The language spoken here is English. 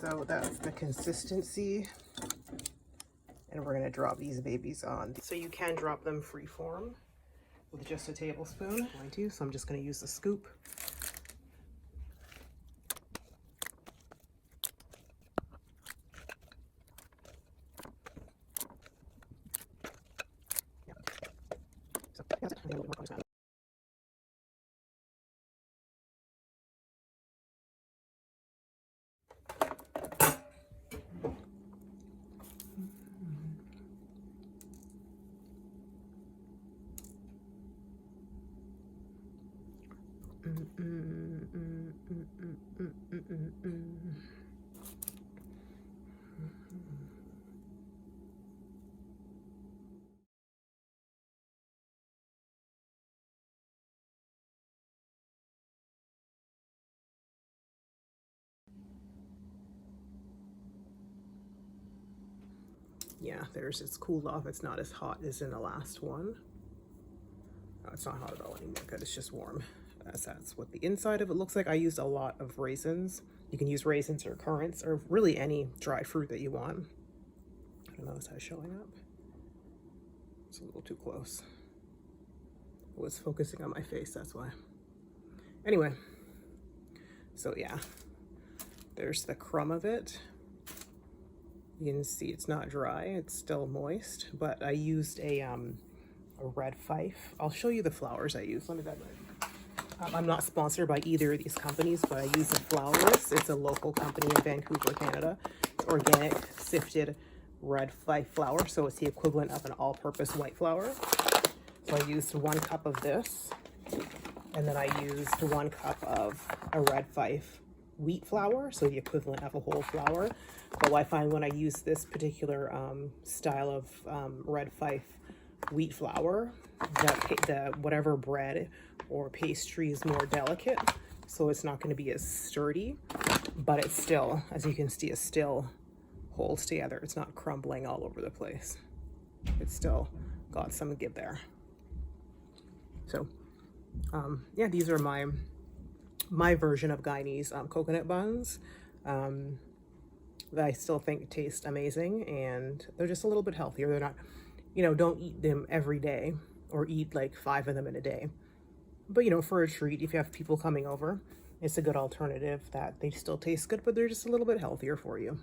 So that's the consistency. And we're gonna drop these babies on. So you can drop them free form with just a tablespoon. So I'm just gonna use the scoop. Yeah, it's cooled off. It's not as hot as in the last one. Oh, it's not hot at all anymore because it's just warm. That's what the inside of it looks like. I used a lot of raisins. You can use raisins or currants or really any dried fruit that you want. I don't know if that's showing up. It's a little too close. It was focusing on my face, that's why. Anyway, so yeah, there's the crumb of it. You can see it's not dry, it's still moist, but I used a red fife. I'll show you the flowers I used. Let me grab it. I'm not sponsored by either of these companies, but I use the flowers. It's a local company in Vancouver, Canada. It's organic, sifted red fife flour, so it's the equivalent of an all-purpose white flour. So I used 1 cup of this, and then I used 1 cup of a red fife wheat flour, so the equivalent of a whole flour. But I find when I use this particular style of red fife wheat flour, the whatever bread or pastry is more delicate, so it's not going to be as sturdy, but it's still, as you can see, it still holds together. It's not crumbling all over the place. It's still got some give there. So yeah, these are my version of Guyanese coconut buns that I still think taste amazing, and they're just a little bit healthier. They're not, don't eat them every day or eat like 5 of them in a day. But for a treat, if you have people coming over, it's a good alternative that they still taste good, but they're just a little bit healthier for you.